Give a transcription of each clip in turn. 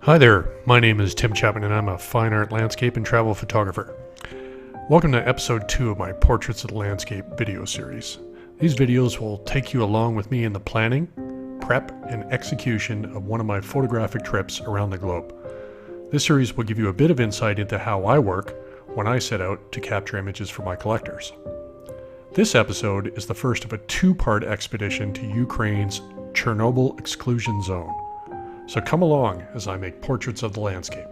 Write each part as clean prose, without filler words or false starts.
Hi there, my name is Timm Chapman and I'm a fine art landscape and travel photographer. Welcome to episode 2 of my Portraits of the Landscape video series. These videos will take you along with me in the planning, prep, and execution of one of my photographic trips around the globe. This series will give you a bit of insight into how I work when I set out to capture images for my collectors. This episode is the first of a two-part expedition to Ukraine's Chernobyl Exclusion Zone. So come along as I make portraits of the landscape.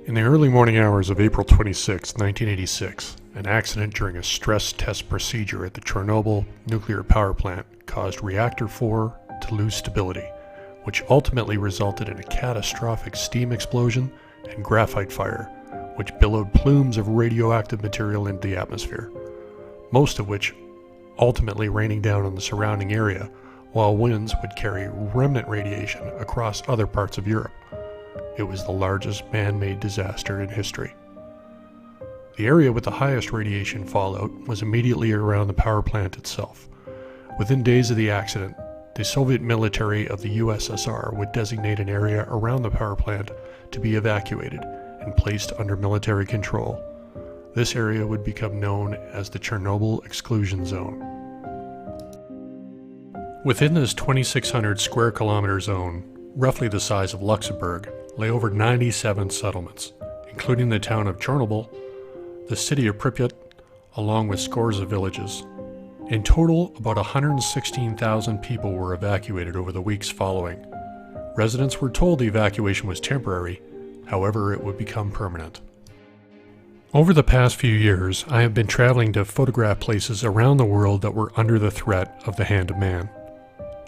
In the early morning hours of April 26, 1986, an accident during a stress test procedure at the Chernobyl nuclear power plant caused reactor 4 to lose stability, which ultimately resulted in a catastrophic steam explosion and graphite fire, which billowed plumes of radioactive material into the atmosphere, most of which ultimately raining down on the surrounding area, while winds would carry remnant radiation across other parts of Europe. It was the largest man-made disaster in history. The area with the highest radiation fallout was immediately around the power plant itself. Within days of the accident, the Soviet military of the USSR would designate an area around the power plant to be evacuated and placed under military control. This area would become known as the Chernobyl Exclusion Zone. Within this 2,600 square kilometer zone, roughly the size of Luxembourg, lay over 97 settlements, including the town of Chernobyl, the city of Pripyat, along with scores of villages. In total, about 116,000 people were evacuated over the weeks following. Residents were told the evacuation was temporary, however, it would become permanent. Over the past few years, I have been traveling to photograph places around the world that were under the threat of the hand of man.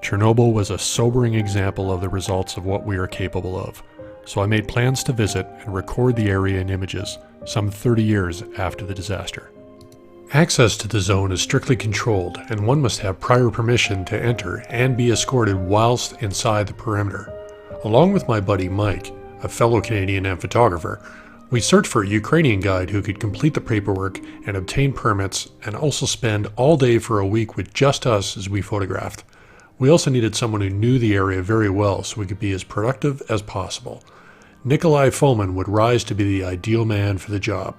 Chernobyl was a sobering example of the results of what we are capable of, so I made plans to visit and record the area in images some 30 years after the disaster. Access to the zone is strictly controlled, and one must have prior permission to enter and be escorted whilst inside the perimeter. Along with my buddy Mike, a fellow Canadian and photographer, we searched for a Ukrainian guide who could complete the paperwork and obtain permits, and also spend all day for a week with just us as we photographed. We also needed someone who knew the area very well so we could be as productive as possible. Nikolai Fomin would rise to be the ideal man for the job.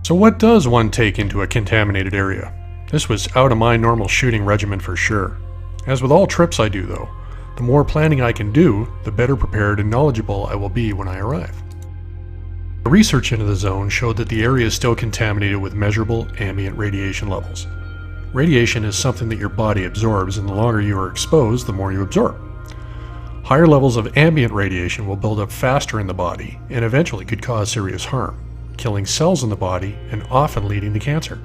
So what does one take into a contaminated area? This was out of my normal shooting regimen for sure. As with all trips I do though, the more planning I can do, the better prepared and knowledgeable I will be when I arrive. The research into the zone showed that the area is still contaminated with measurable ambient radiation levels. Radiation is something that your body absorbs, and the longer you are exposed, the more you absorb. Higher levels of ambient radiation will build up faster in the body and eventually could cause serious harm, killing cells in the body and often leading to cancer.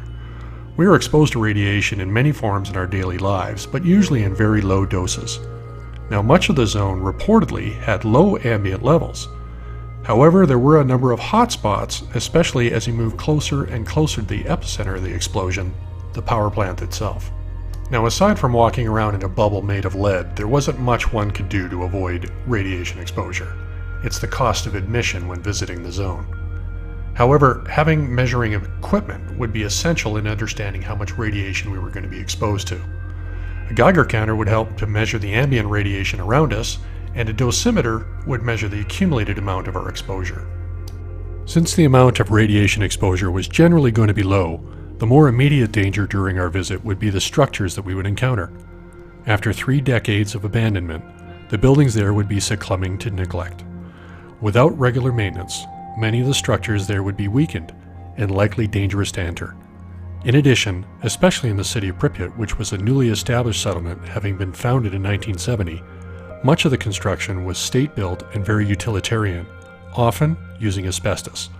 We are exposed to radiation in many forms in our daily lives, but usually in very low doses. Now, much of the zone reportedly had low ambient levels. However, there were a number of hot spots, especially as you move closer and closer to the epicenter of the explosion, the power plant itself. Now, aside from walking around in a bubble made of lead, there wasn't much one could do to avoid radiation exposure. It's the cost of admission when visiting the zone. However, having measuring equipment would be essential in understanding how much radiation we were going to be exposed to. A Geiger counter would help to measure the ambient radiation around us, and a dosimeter would measure the accumulated amount of our exposure. Since the amount of radiation exposure was generally going to be low, the more immediate danger during our visit would be the structures that we would encounter. After 3 decades of abandonment, the buildings there would be succumbing to neglect. Without regular maintenance, many of the structures there would be weakened and likely dangerous to enter. In addition, especially in the city of Pripyat, which was a newly established settlement having been founded in 1970, much of the construction was state-built and very utilitarian, often using asbestos.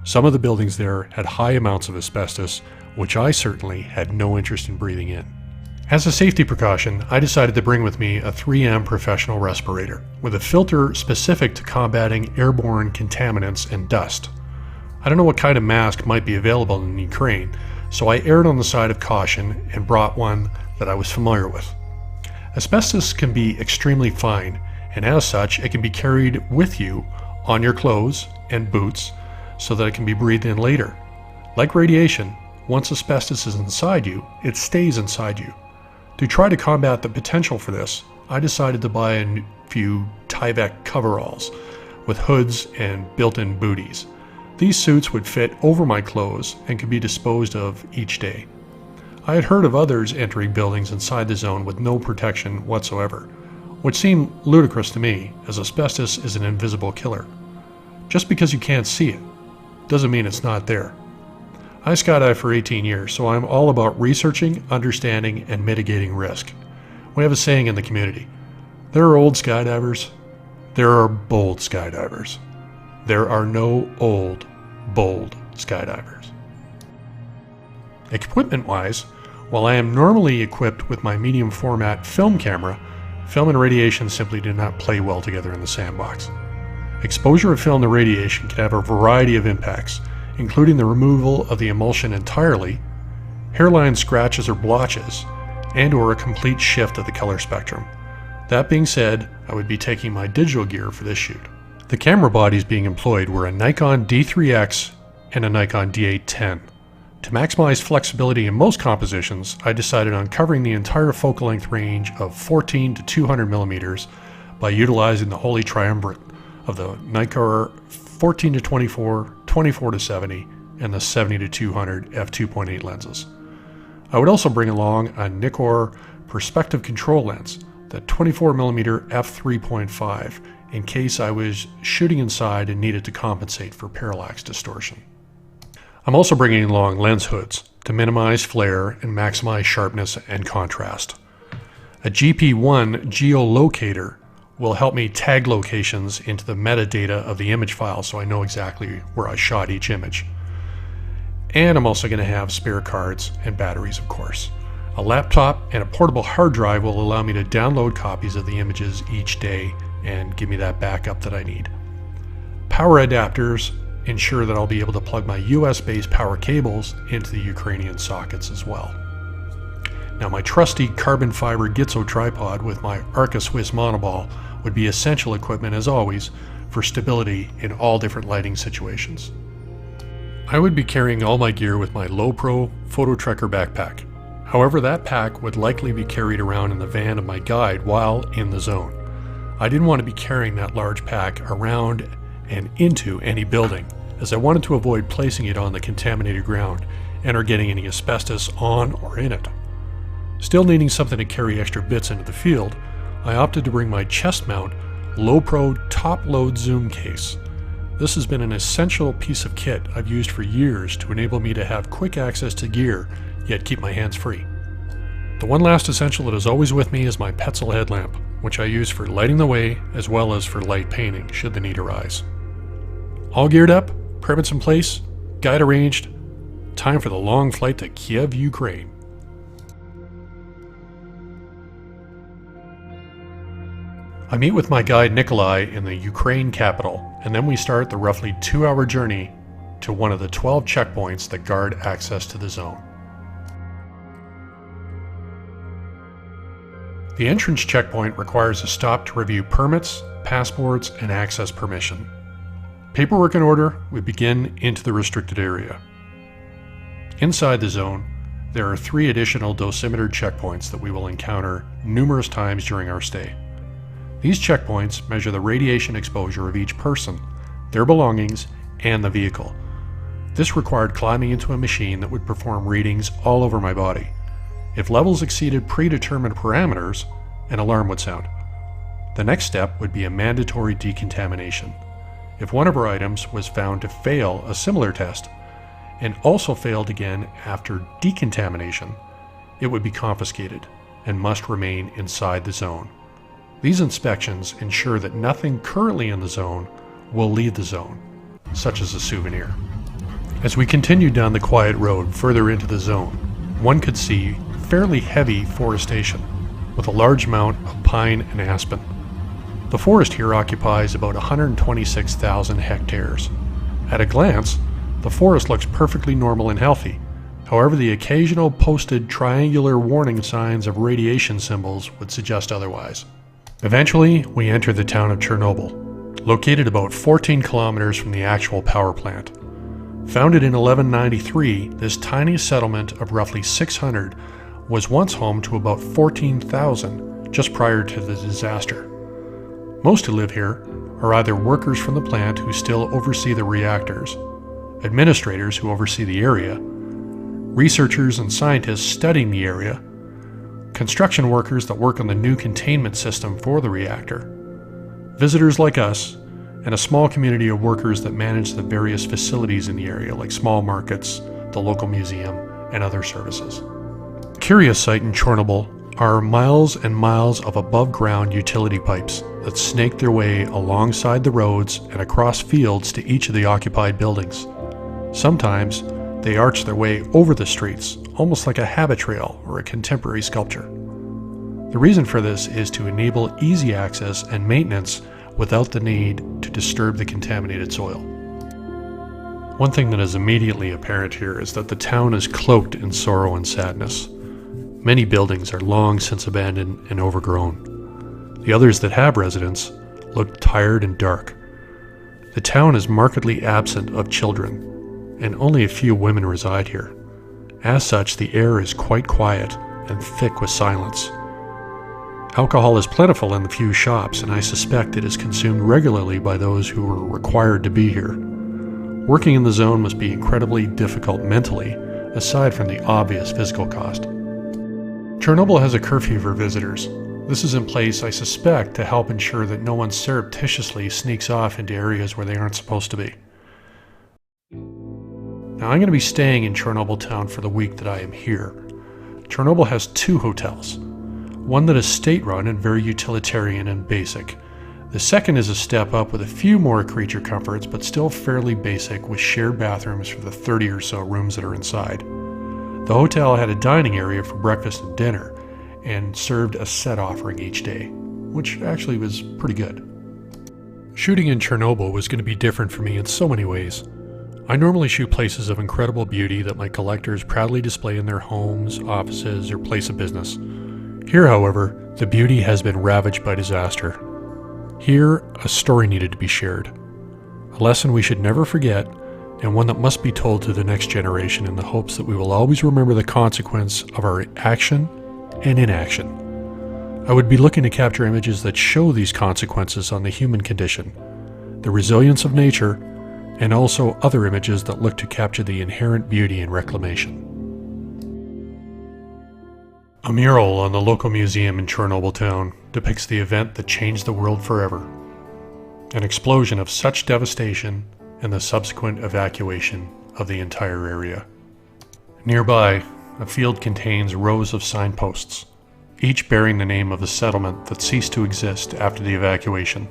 Some of the buildings there had high amounts of asbestos, which I certainly had no interest in breathing in. As a safety precaution, I decided to bring with me a 3M professional respirator, with a filter specific to combating airborne contaminants and dust. I don't know what kind of mask might be available in Ukraine, so I erred on the side of caution and brought one that I was familiar with. Asbestos can be extremely fine, and as such, it can be carried with you on your clothes and boots so that it can be breathed in later. Like radiation, once asbestos is inside you, it stays inside you. To try to combat the potential for this, I decided to buy a few Tyvek coveralls with hoods and built-in booties. These suits would fit over my clothes and could be disposed of each day. I had heard of others entering buildings inside the zone with no protection whatsoever, which seemed ludicrous to me, as asbestos is an invisible killer. Just because you can't see it doesn't mean it's not there. I skydived for 18 years, so I'm all about researching, understanding, and mitigating risk. We have a saying in the community: there are old skydivers, there are bold skydivers. There are no old, bold skydivers. Equipment-wise, while I am normally equipped with my medium format film camera, film and radiation simply do not play well together in the sandbox. Exposure of film to radiation can have a variety of impacts, including the removal of the emulsion entirely, hairline scratches or blotches, and/or a complete shift of the color spectrum. That being said, I would be taking my digital gear for this shoot. The camera bodies being employed were a Nikon D3X and a Nikon D810. To maximize flexibility in most compositions, I decided on covering the entire focal length range of 14 to 200 millimeters by utilizing the holy triumvirate of the Nikkor 14 to 24, 24 to 70, and the 70 to 200 f2.8 lenses. I would also bring along a Nikkor perspective control lens, the 24mm f3.5, in case I was shooting inside and needed to compensate for parallax distortion. I'm also bringing along lens hoods to minimize flare and maximize sharpness and contrast. A GP1 geolocator will help me tag locations into the metadata of the image file so I know exactly where I shot each image. And I'm also going to have spare cards and batteries, of course. A laptop and a portable hard drive will allow me to download copies of the images each day and give me that backup that I need. Power adapters ensure that I'll be able to plug my US-based power cables into the Ukrainian sockets as well. Now, my trusty carbon fiber Gitzo tripod with my Arca Swiss monoball would be essential equipment, as always, for stability in all different lighting situations. I would be carrying all my gear with my low-pro Phototrekker backpack. However, that pack would likely be carried around in the van of my guide while in the zone. I didn't want to be carrying that large pack around and into any building, as I wanted to avoid placing it on the contaminated ground and or getting any asbestos on or in it. Still needing something to carry extra bits into the field, I opted to bring my chest mount low-pro top-load zoom case. This has been an essential piece of kit I've used for years to enable me to have quick access to gear, yet keep my hands free. The one last essential that is always with me is my Petzl headlamp, which I use for lighting the way as well as for light painting should the need arise. All geared up, permits in place, guide arranged, time for the long flight to Kiev, Ukraine. I meet with my guide Nikolai in the Ukraine capital, and then we start the roughly 2-hour journey to one of the 12 checkpoints that guard access to the zone. The entrance checkpoint requires a stop to review permits, passports, and access permission. Paperwork in order, we begin into the restricted area. Inside the zone, there are 3 additional dosimeter checkpoints that we will encounter numerous times during our stay. These checkpoints measure the radiation exposure of each person, their belongings, and the vehicle. This required climbing into a machine that would perform readings all over my body. If levels exceeded predetermined parameters, an alarm would sound. The next step would be a mandatory decontamination. If one of our items was found to fail a similar test, and also failed again after decontamination, it would be confiscated and must remain inside the zone. These inspections ensure that nothing currently in the zone will leave the zone, such as a souvenir. As we continued down the quiet road further into the zone, one could see fairly heavy forestation, with a large amount of pine and aspen. The forest here occupies about 126,000 hectares. At a glance, the forest looks perfectly normal and healthy. However, the occasional posted triangular warning signs of radiation symbols would suggest otherwise. Eventually, we enter the town of Chernobyl, located about 14 kilometers from the actual power plant. Founded in 1193, this tiny settlement of roughly 600 was once home to about 14,000 just prior to the disaster. Most who live here are either workers from the plant who still oversee the reactors, administrators who oversee the area, researchers and scientists studying the area, construction workers that work on the new containment system for the reactor, visitors like us, and a small community of workers that manage the various facilities in the area like small markets, the local museum, and other services. A curious sight in Chernobyl are miles and miles of above-ground utility pipes that snake their way alongside the roads and across fields to each of the occupied buildings. Sometimes they arch their way over the streets, almost like a habit trail or a contemporary sculpture. The reason for this is to enable easy access and maintenance without the need to disturb the contaminated soil. One thing that is immediately apparent here is that the town is cloaked in sorrow and sadness. Many buildings are long since abandoned and overgrown. The others that have residents look tired and dark. The town is markedly absent of children, and only a few women reside here. As such, the air is quite quiet and thick with silence. Alcohol is plentiful in the few shops, and I suspect it is consumed regularly by those who are required to be here. Working in the zone must be incredibly difficult mentally, aside from the obvious physical cost. Chernobyl has a curfew for visitors. This is in place, I suspect, to help ensure that no one surreptitiously sneaks off into areas where they aren't supposed to be. Now, I'm going to be staying in Chernobyl town for the week that I am here. Chernobyl has 2 hotels. One that is state-run and very utilitarian and basic. The second is a step up with a few more creature comforts, but still fairly basic, with shared bathrooms for the 30 or so rooms that are inside. The hotel had a dining area for breakfast and dinner, and served a set offering each day, which actually was pretty good. Shooting in Chernobyl was going to be different for me in so many ways. I normally shoot places of incredible beauty that my collectors proudly display in their homes, offices, or place of business. Here, however, the beauty has been ravaged by disaster. Here, a story needed to be shared. A lesson we should never forget, and one that must be told to the next generation in the hopes that we will always remember the consequence of our action and inaction. I would be looking to capture images that show these consequences on the human condition, the resilience of nature, and also other images that look to capture the inherent beauty in reclamation. A mural on the local museum in Chernobyl town depicts the event that changed the world forever. An explosion of such devastation and the subsequent evacuation of the entire area. Nearby, a field contains rows of signposts, each bearing the name of the settlement that ceased to exist after the evacuation.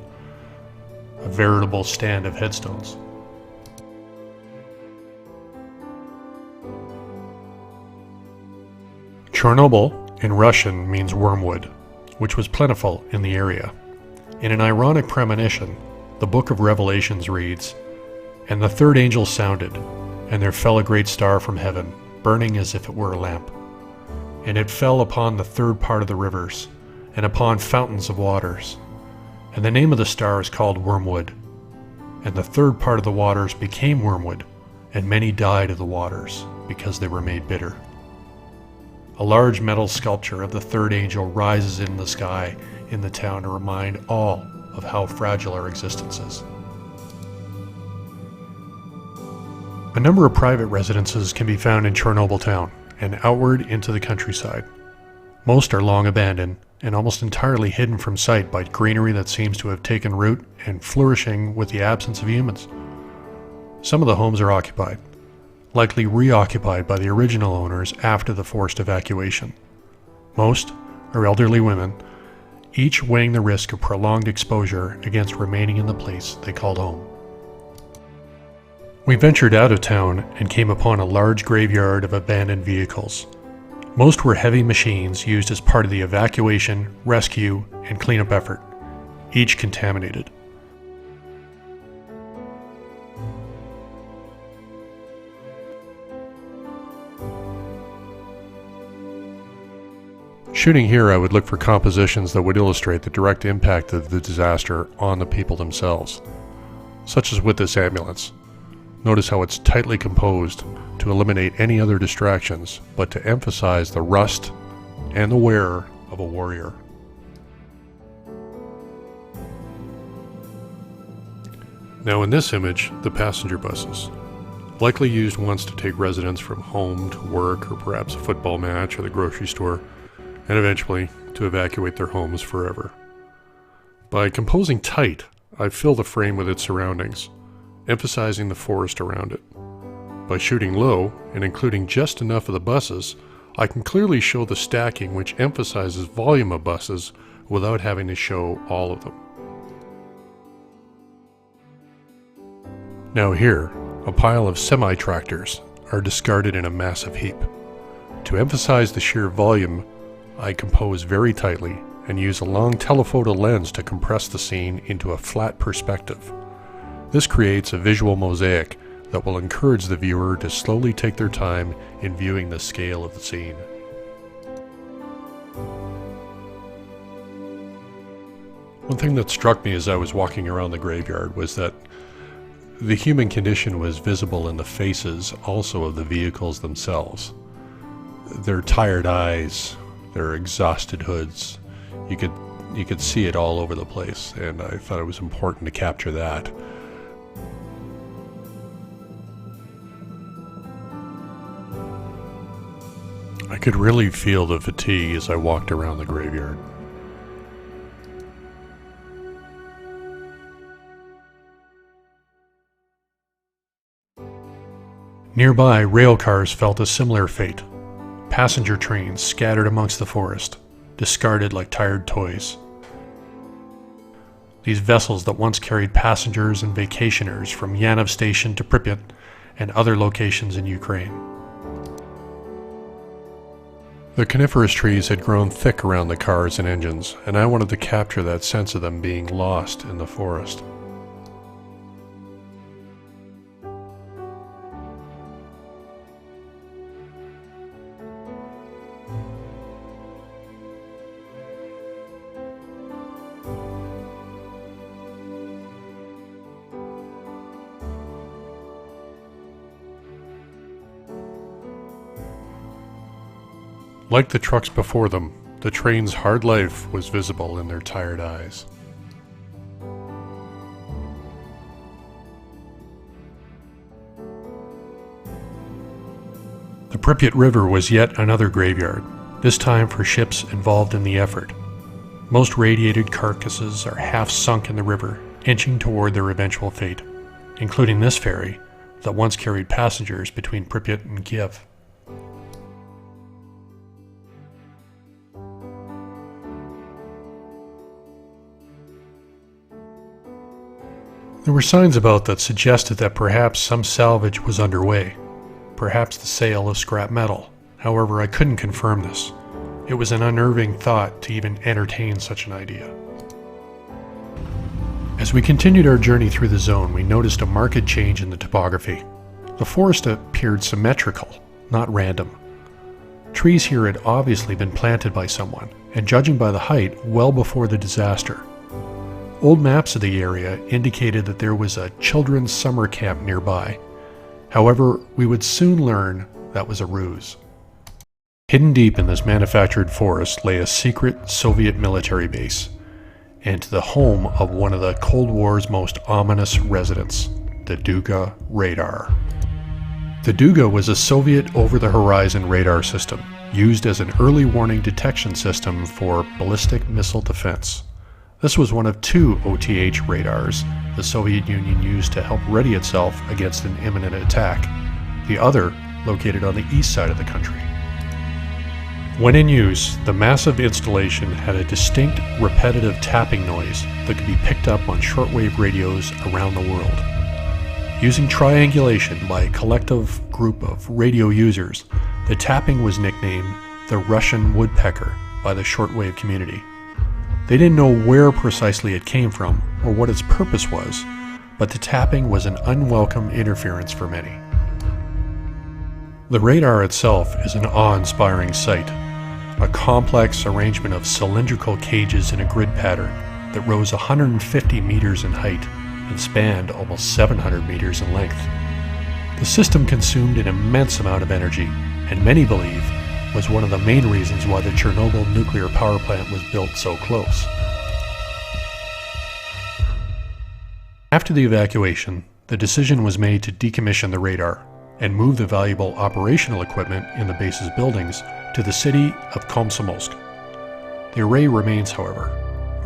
A veritable stand of headstones. Chernobyl in Russian means wormwood, which was plentiful in the area. In an ironic premonition, the Book of Revelations reads, "And the third angel sounded, and there fell a great star from heaven, burning as if it were a lamp. And it fell upon the third part of the rivers, and upon fountains of waters. And the name of the star is called Wormwood. And the third part of the waters became wormwood, and many died of the waters, because they were made bitter." A large metal sculpture of the third angel rises in the sky in the town to remind all of how fragile our existence is. A number of private residences can be found in Chernobyl town and outward into the countryside. Most are long abandoned and almost entirely hidden from sight by greenery that seems to have taken root and flourishing with the absence of humans. Some of the homes are occupied, likely reoccupied by the original owners after the forced evacuation. Most are elderly women, each weighing the risk of prolonged exposure against remaining in the place they called home. We ventured out of town and came upon a large graveyard of abandoned vehicles. Most were heavy machines used as part of the evacuation, rescue, and cleanup effort, each contaminated. Shooting here, I would look for compositions that would illustrate the direct impact of the disaster on the people themselves, such as with this ambulance. Notice how it's tightly composed to eliminate any other distractions, but to emphasize the rust and the wearer of a warrior. Now in this image, the passenger buses, likely used once to take residents from home to work or perhaps a football match or the grocery store, and eventually to evacuate their homes forever. By composing tight, I fill the frame with its surroundings, emphasizing the forest around it. By shooting low and including just enough of the buses, I can clearly show the stacking which emphasizes volume of buses without having to show all of them. Now here, a pile of semi-tractors are discarded in a massive heap. To emphasize the sheer volume, I compose very tightly and use a long telephoto lens to compress the scene into a flat perspective. This creates a visual mosaic that will encourage the viewer to slowly take their time in viewing the scale of the scene. One thing that struck me as I was walking around the graveyard was that the human condition was visible in the faces also of the vehicles themselves. Their tired eyes, their exhausted hoods, you could see it all over the place, and I thought it was important to capture that. I could really feel the fatigue as I walked around the graveyard. Nearby, rail cars felt a similar fate. Passenger trains scattered amongst the forest, discarded like tired toys. These vessels that once carried passengers and vacationers from Yanov Station to Pripyat and other locations in Ukraine. The coniferous trees had grown thick around the cars and engines, and I wanted to capture that sense of them being lost in the forest. Like the trucks before them, the train's hard life was visible in their tired eyes. The Pripyat River was yet another graveyard, this time for ships involved in the effort. Most radiated carcasses are half sunk in the river, inching toward their eventual fate, including this ferry that once carried passengers between Pripyat and Kiev. There were signs about that suggested that perhaps some salvage was underway, perhaps the sale of scrap metal. However, I couldn't confirm this. It was an unnerving thought to even entertain such an idea. As we continued our journey through the zone, we noticed a marked change in the topography. The forest appeared symmetrical, not random. Trees here had obviously been planted by someone, and judging by the height, well before the disaster. Old maps of the area indicated that there was a children's summer camp nearby. However, we would soon learn that was a ruse. Hidden deep in this manufactured forest lay a secret Soviet military base, and the home of one of the Cold War's most ominous residents, the Duga radar. The Duga was a Soviet over-the-horizon radar system, used as an early warning detection system for ballistic missile defense. This was one of two OTH radars the Soviet Union used to help ready itself against an imminent attack, the other located on the east side of the country. When in use, the massive installation had a distinct, repetitive tapping noise that could be picked up on shortwave radios around the world. Using triangulation by a collective group of radio users, the tapping was nicknamed the Russian woodpecker by the shortwave community. They didn't know where precisely it came from or what its purpose was, but the tapping was an unwelcome interference for many. The radar itself is an awe-inspiring sight, a complex arrangement of cylindrical cages in a grid pattern that rose 150 meters in height and spanned almost 700 meters in length. The system consumed an immense amount of energy, and many believe was one of the main reasons why the Chernobyl nuclear power plant was built so close. After the evacuation, the decision was made to decommission the radar and move the valuable operational equipment in the base's buildings to the city of Komsomolsk. The array remains, however,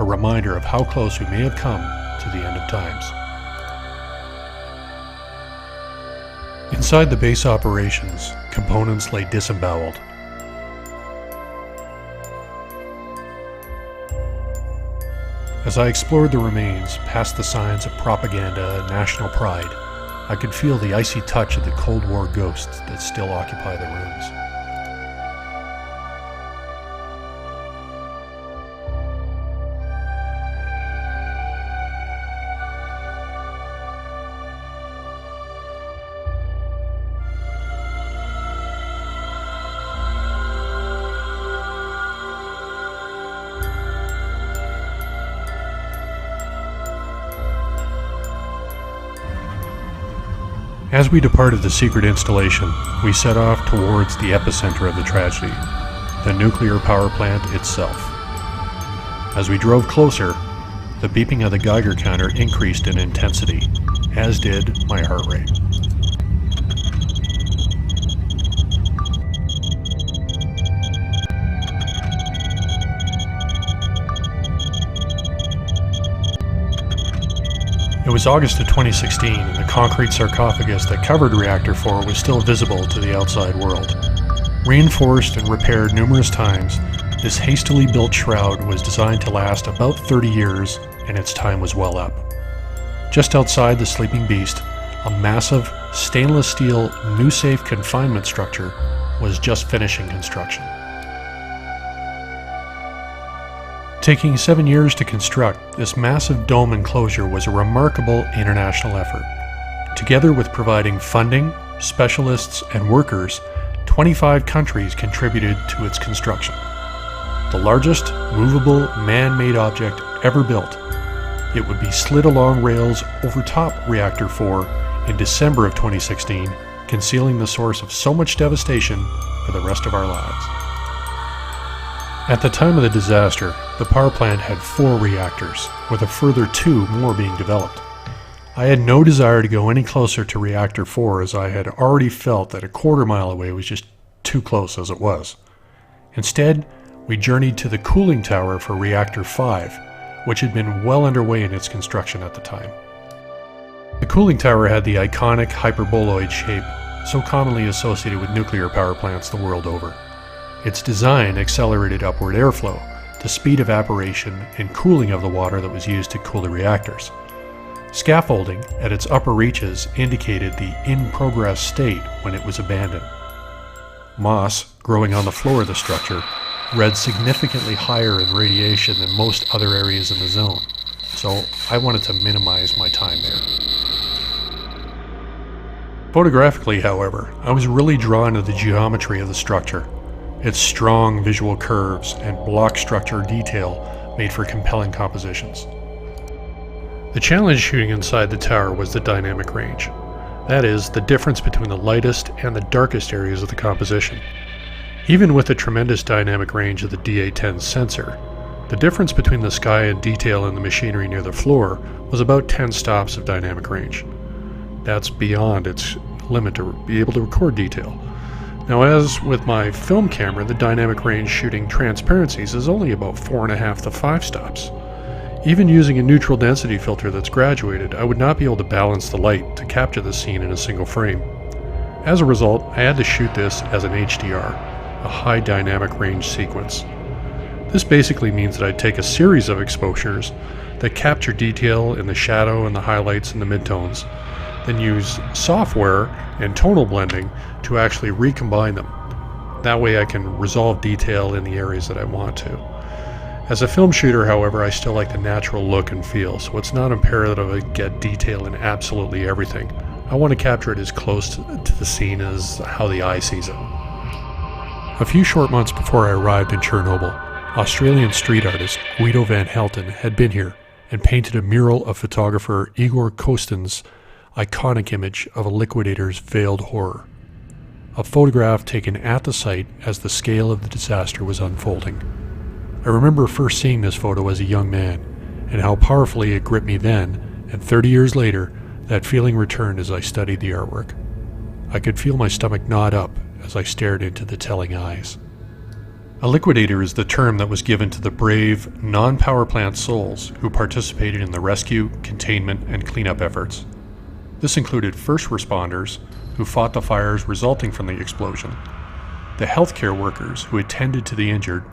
a reminder of how close we may have come to the end of times. Inside the base operations, components lay disemboweled. As I explored the remains, past the signs of propaganda and national pride, I could feel the icy touch of the Cold War ghosts that still occupy the rooms. As we departed the secret installation, we set off towards the epicenter of the tragedy, the nuclear power plant itself. As we drove closer, the beeping of the Geiger counter increased in intensity, as did my heart rate. It was August of 2016, and the concrete sarcophagus that covered Reactor 4 was still visible to the outside world. Reinforced and repaired numerous times, this hastily built shroud was designed to last about 30 years, and its time was well up. Just outside the sleeping beast, a massive stainless steel new-safe confinement structure was just finishing construction. Taking 7 years to construct, this massive dome enclosure was a remarkable international effort. Together with providing funding, specialists, and workers, 25 countries contributed to its construction. The largest movable man-made object ever built, it would be slid along rails over top Reactor 4 in December of 2016, concealing the source of so much devastation for the rest of our lives. At the time of the disaster, the power plant had 4 reactors, with a further 2 more being developed. I had no desire to go any closer to Reactor 4 as I had already felt that a quarter mile away was just too close as it was. Instead, we journeyed to the cooling tower for Reactor 5, which had been well underway in its construction at the time. The cooling tower had the iconic hyperboloid shape so commonly associated with nuclear power plants the world over. Its design accelerated upward airflow to speed evaporation and cooling of the water that was used to cool the reactors. Scaffolding at its upper reaches indicated the in-progress state when it was abandoned. Moss, growing on the floor of the structure, read significantly higher in radiation than most other areas in the zone, so I wanted to minimize my time there. Photographically, however, I was really drawn to the geometry of the structure. Its strong visual curves and block structure detail made for compelling compositions. The challenge shooting inside the tower was the dynamic range. That is, the difference between the lightest and the darkest areas of the composition. Even with the tremendous dynamic range of the DA-10 sensor, the difference between the sky and detail in the machinery near the floor was about 10 stops of dynamic range. That's beyond its limit to be able to record detail. Now, as with my film camera, the dynamic range shooting transparencies is only about 4.5 to 5 stops. Even using a neutral density filter that's graduated, I would not be able to balance the light to capture the scene in a single frame. As a result, I had to shoot this as an HDR, a high dynamic range sequence. This basically means that I'd take a series of exposures that capture detail in the shadow and the highlights and the midtones, then use software and tonal blending to actually recombine them. That way I can resolve detail in the areas that I want to. As a film shooter, however, I still like the natural look and feel, so it's not imperative I get detail in absolutely everything. I want to capture it as close to the scene as how the eye sees it. A few short months before I arrived in Chernobyl, Australian street artist Guido van Helten had been here and painted a mural of photographer Igor Kostin's iconic image of a liquidator's veiled horror. a photograph taken at the site as the scale of the disaster was unfolding. I remember first seeing this photo as a young man, and how powerfully it gripped me then, and 30 years later, that feeling returned as I studied the artwork. I could feel my stomach knot up as I stared into the telling eyes. A liquidator is the term that was given to the brave, non-power plant souls who participated in the rescue, containment, and cleanup efforts. This included first responders who fought the fires resulting from the explosion, the healthcare workers who attended to the injured,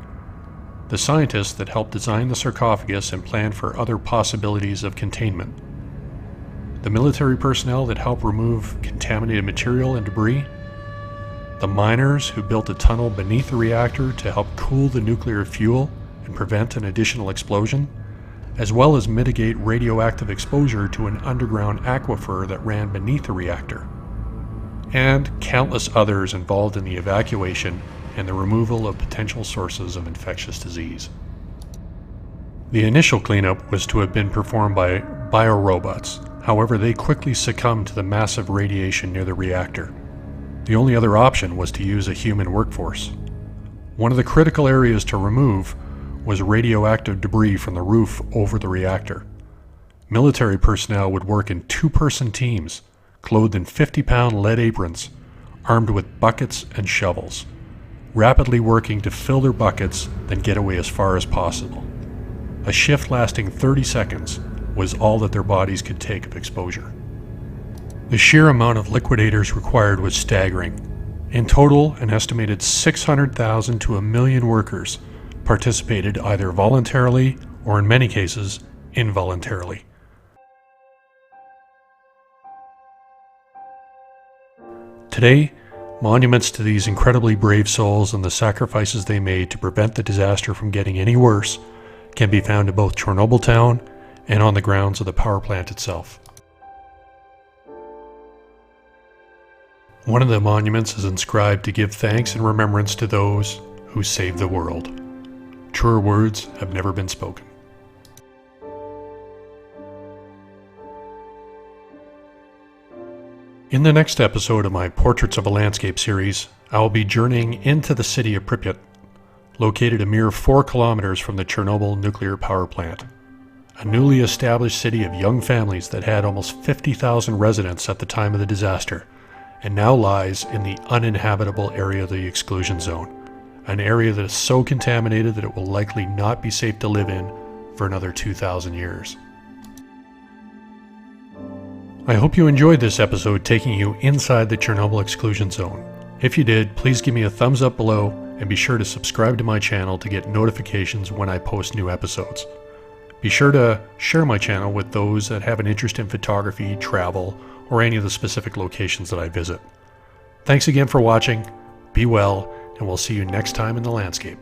the scientists that helped design the sarcophagus and plan for other possibilities of containment, the military personnel that helped remove contaminated material and debris, the miners who built a tunnel beneath the reactor to help cool the nuclear fuel and prevent an additional explosion, as well as mitigate radioactive exposure to an underground aquifer that ran beneath the reactor, and countless others involved in the evacuation and the removal of potential sources of infectious disease. The initial cleanup was to have been performed by biorobots. However, they quickly succumbed to the massive radiation near the reactor. The only other option was to use a human workforce. One of the critical areas to remove was radioactive debris from the roof over the reactor. Military personnel would work in two-person teams, clothed in 50-pound lead aprons, armed with buckets and shovels, rapidly working to fill their buckets, then get away as far as possible. A shift lasting 30 seconds was all that their bodies could take of exposure. The sheer amount of liquidators required was staggering. In total, an estimated 600,000 to 1 million workers participated either voluntarily or in many cases, involuntarily. Today, monuments to these incredibly brave souls and the sacrifices they made to prevent the disaster from getting any worse can be found in both Chernobyl town and on the grounds of the power plant itself. One of the monuments is inscribed to give thanks and remembrance to those who saved the world. Truer words have never been spoken. In the next episode of my Portraits of a Landscape series, I will be journeying into the city of Pripyat, located a mere 4 kilometers from the Chernobyl nuclear power plant. A newly established city of young families that had almost 50,000 residents at the time of the disaster, and now lies in the uninhabitable area of the exclusion zone, an area that is so contaminated that it will likely not be safe to live in for another 2,000 years. I hope you enjoyed this episode taking you inside the Chernobyl Exclusion Zone. If you did, please give me a thumbs up below and be sure to subscribe to my channel to get notifications when I post new episodes. Be sure to share my channel with those that have an interest in photography, travel, or any of the specific locations that I visit. Thanks again for watching, be well, and we'll see you next time in the landscape.